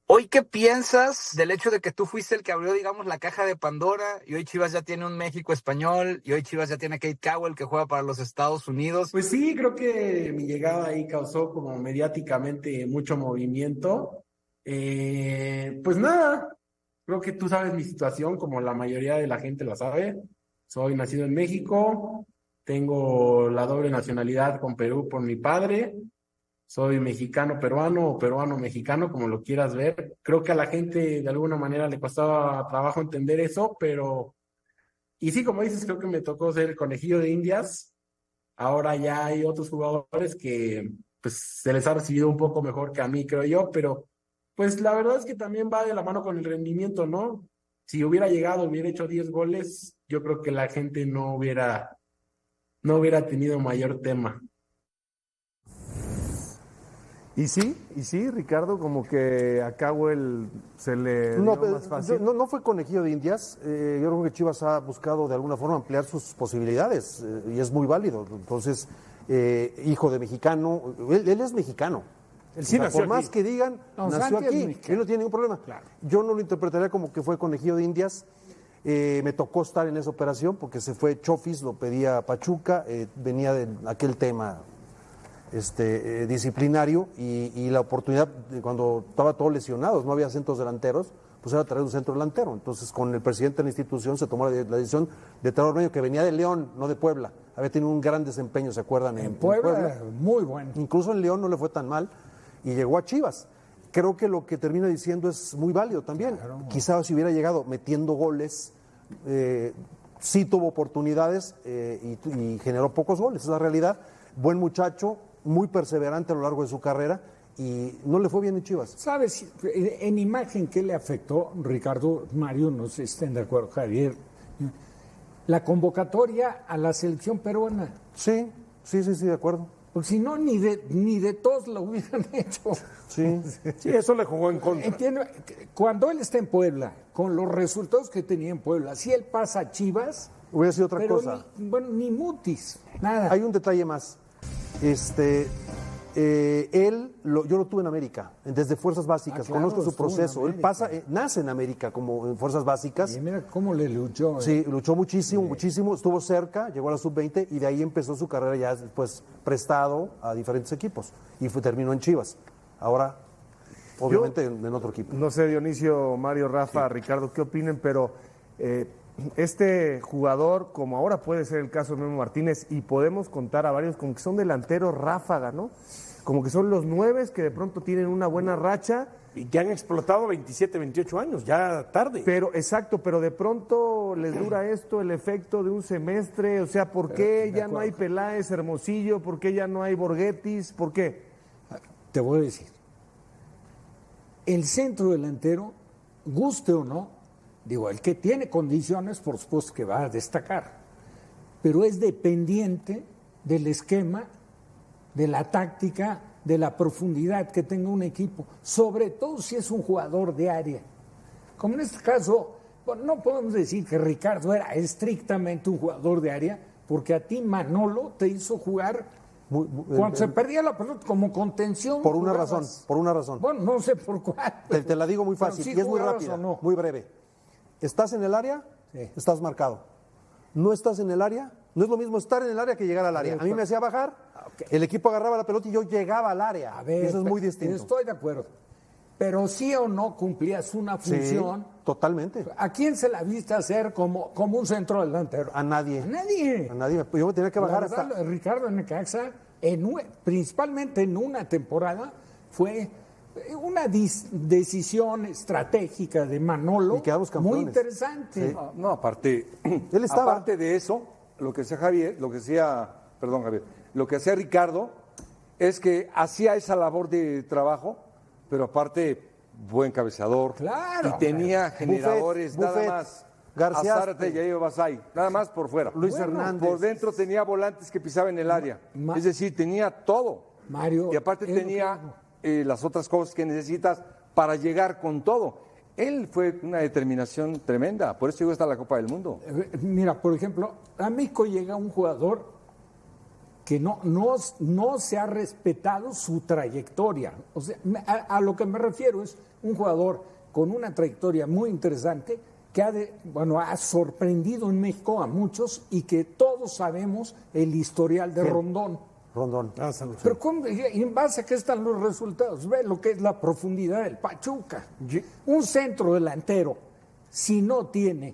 Hoy, ¿qué piensas del hecho de que tú fuiste el que abrió, digamos, la caja de Pandora y hoy Chivas ya tiene un México español y hoy Chivas ya tiene a Kate Cowell que juega para los Estados Unidos? Pues sí, creo que mi llegada ahí causó como mediáticamente mucho movimiento. Pues nada, creo que tú sabes mi situación, como la mayoría de la gente la sabe. Soy nacido en México, tengo la doble nacionalidad con Perú por mi padre, soy mexicano peruano o peruano mexicano, como lo quieras ver. Creo que a la gente de alguna manera le costaba trabajo entender eso, pero... Y sí, como dices, creo que me tocó ser el conejillo de Indias. Ahora ya hay otros jugadores que pues se les ha recibido un poco mejor que a mí, creo yo, pero pues la verdad es que también va de la mano con el rendimiento, ¿no? Si hubiera llegado, hubiera hecho 10 goles, yo creo que la gente no hubiera tenido mayor tema. Y sí, Ricardo, como que a Cowell se le No, dio más fácil. no fue conejillo de Indias. Yo creo que Chivas ha buscado de alguna forma ampliar sus posibilidades y es muy válido. Entonces, hijo de mexicano, él es mexicano. Él sí nació por más aquí. que digan, No, nació Santi es aquí. mexicano. Él no tiene ningún problema. Claro. Yo no lo interpretaría como que fue conejillo de Indias. Me tocó estar en esa operación porque se fue Chofis, lo pedía Pachuca, venía de aquel tema disciplinario y la oportunidad cuando estaba todo lesionados, no había centros delanteros, pues era traer un centro delantero. Entonces con el presidente de la institución se tomó la decisión de traer a Ormeño, que venía de León, no de Puebla. Había tenido un gran desempeño, ¿se acuerdan? En Puebla, muy bueno. Incluso en León no le fue tan mal y llegó a Chivas. Creo que lo que termina diciendo es muy válido también. Claro. Quizás si hubiera llegado metiendo goles, sí tuvo oportunidades y generó pocos goles, es la realidad. Buen muchacho, muy perseverante a lo largo de su carrera y no le fue bien en Chivas. ¿Sabes? En imagen, ¿qué le afectó, Ricardo, Mario, no sé si estén de acuerdo, Javier? La convocatoria a la selección peruana. Sí, de acuerdo. Porque si no, ni de todos lo hubieran hecho. Sí. Sí, eso le jugó en contra. Entiendo, cuando él está en Puebla, con los resultados que tenía en Puebla, si él pasa a Chivas, Hubiera sido otra pero cosa. ni mutis, nada. Hay un detalle más. Yo lo tuve en América, desde fuerzas básicas, Claro, conozco su estuvo en proceso. Él América. nace en América como en fuerzas básicas. Y mira cómo le luchó. Sí, luchó muchísimo, estuvo cerca, llegó a la sub-20 y de ahí empezó su carrera ya después prestado a diferentes equipos y terminó en Chivas. Ahora, obviamente, en otro equipo. No sé, Dionisio, Mario, Rafa, Ricardo, qué opinen, pero este jugador, como ahora puede ser el caso de Memo Martínez, y podemos contar a varios como que son delanteros ráfaga, ¿no? Como que son los nueves que de pronto tienen una buena racha. Y que han explotado 27, 28 años, ya tarde. Pero, exacto, pero de pronto les dura esto, el efecto de un semestre, o sea, ¿por qué ya no hay Peláez, Hermosillo? ¿Por qué ya no hay Borghetti? ¿Por qué? Te voy a decir, el centro delantero, guste o no, digo, el que tiene condiciones, por supuesto que va a destacar, pero es dependiente del esquema, de la táctica, de la profundidad que tenga un equipo, sobre todo si es un jugador de área. Como en este caso, bueno, no podemos decir que Ricardo era estrictamente un jugador de área, porque a ti Manolo te hizo jugar cuando se perdía la pelota como contención. Por una jugabas. razón. Bueno, no sé por cuál. Te la digo muy pero fácil sí y es muy jugabas rápida, o no. muy breve. ¿Estás en el área? Sí. Estás marcado. ¿No estás en el área? No es lo mismo estar en el área que llegar al área. A mí me hacía bajar, el equipo agarraba la pelota y yo llegaba al área. A ver, Eso es muy distinto. Estoy de acuerdo. Pero sí o no cumplías una función. Sí, totalmente. ¿A quién se la viste hacer como un centro delantero? A nadie. A nadie. A nadie. Yo me tenía que bajar La verdad, hasta... Ricardo en Necaxa, principalmente en una temporada, fue una decisión estratégica de Manolo Y quedamos campeones. muy interesante. Sí. No, aparte, Él estaba. aparte de eso, lo que hacía Javier, lo que hacía Ricardo es que hacía esa labor de trabajo, pero aparte, buen cabeceador. Claro. Y tenía generadores, Buffet, nada más. García, Azárate y Ayo Basay, nada más por fuera. Luis Hernández. Por dentro tenía volantes que pisaban el área. Es decir, tenía todo. Mario, Y aparte es lo tenía que las otras cosas que necesitas para llegar con todo. Él fue una determinación tremenda, por eso llegó hasta la Copa del Mundo. Mira, por ejemplo, a México llega un jugador que no se ha respetado su trayectoria. O sea, a lo que me refiero es un jugador con una trayectoria muy interesante que ha sorprendido en México a muchos y que todos sabemos el historial de Rondón. Rondón. Pero ¿y en base a qué están los resultados? Ve lo que es la profundidad del Pachuca. Un centro delantero, si no tiene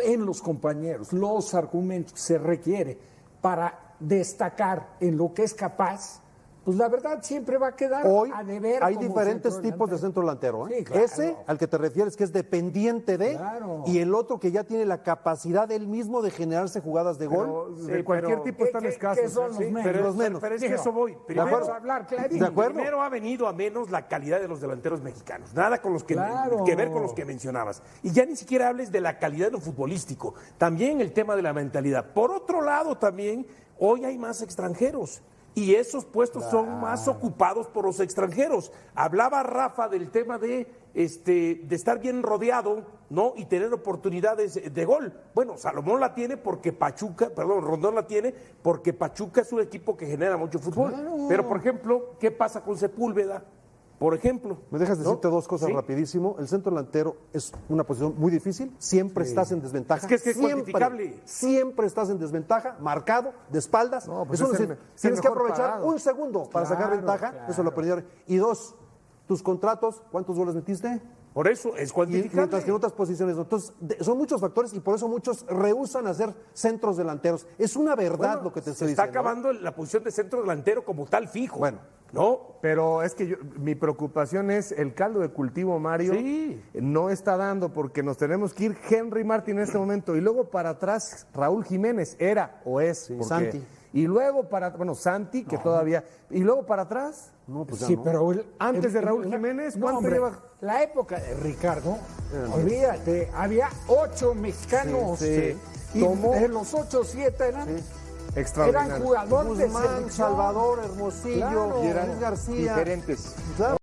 en los compañeros los argumentos que se requiere para destacar en lo que es capaz, pues la verdad siempre va a quedar Hoy a deber. hay como diferentes centro tipos de delantero. centro delantero. Sí, claro. Ese al que te refieres que es dependiente de, Claro. y el otro que ya tiene la capacidad él mismo de generarse jugadas de gol. Pero de cualquier tipo están escasos. ¿Qué son los menos? Pero, Los menos. pero es que eso voy. Primero, Vamos a hablar clarito. ¿De acuerdo? Primero ha venido a menos la calidad de los delanteros mexicanos. Nada con los que, Claro. que ver con los que mencionabas. Y ya ni siquiera hables de la calidad de lo futbolístico. También el tema de la mentalidad. Por otro lado, también, hoy hay más extranjeros. Y esos puestos son más ocupados por los extranjeros. Hablaba Rafa del tema de estar bien rodeado, ¿no? Y tener oportunidades de gol. Bueno, Salomón la tiene porque Rondón la tiene porque Pachuca es un equipo que genera mucho fútbol. Claro. Pero, por ejemplo, ¿qué pasa con Sepúlveda? Por ejemplo. ¿Me dejas ¿no? decirte dos cosas Sí. rapidísimo? El centro delantero es una posición muy difícil, siempre estás en desventaja. Es que es cuantificable. Siempre estás en desventaja, marcado, de espaldas. No, pues Eso es no el- se- es el tienes que mejor aprovechar parado. un segundo para sacar Claro, ventaja, claro. eso lo aprendieron. Y dos, tus contratos, ¿cuántos goles metiste? Por eso es Y cuantificable. mientras que en otras posiciones no. Entonces, son muchos factores y por eso muchos rehúsan hacer centros delanteros. Es una verdad Bueno, lo que te se estoy está diciendo. acabando la posición de centro delantero como tal fijo. Bueno. ¿no? Pero es que mi preocupación es el caldo de cultivo, Mario. Sí. No está dando porque nos tenemos que ir Henry Martin en este momento. Y luego para atrás, Raúl Jiménez, era o es. Sí, porque- Santi. Y luego Santi, que todavía. Y luego para atrás, No, pues ya Sí, no. pero antes de Raúl Jiménez, no, ¿cuánto hombre, lleva? la época de Ricardo, olvídate, había 8 mexicanos. Sí, sí. Y Tomó- de los 8, 7 eran Extraordinario. jugadores de Guzmán, selección. Salvador, Hermosillo, Claro. Luis García. Diferentes. Claro.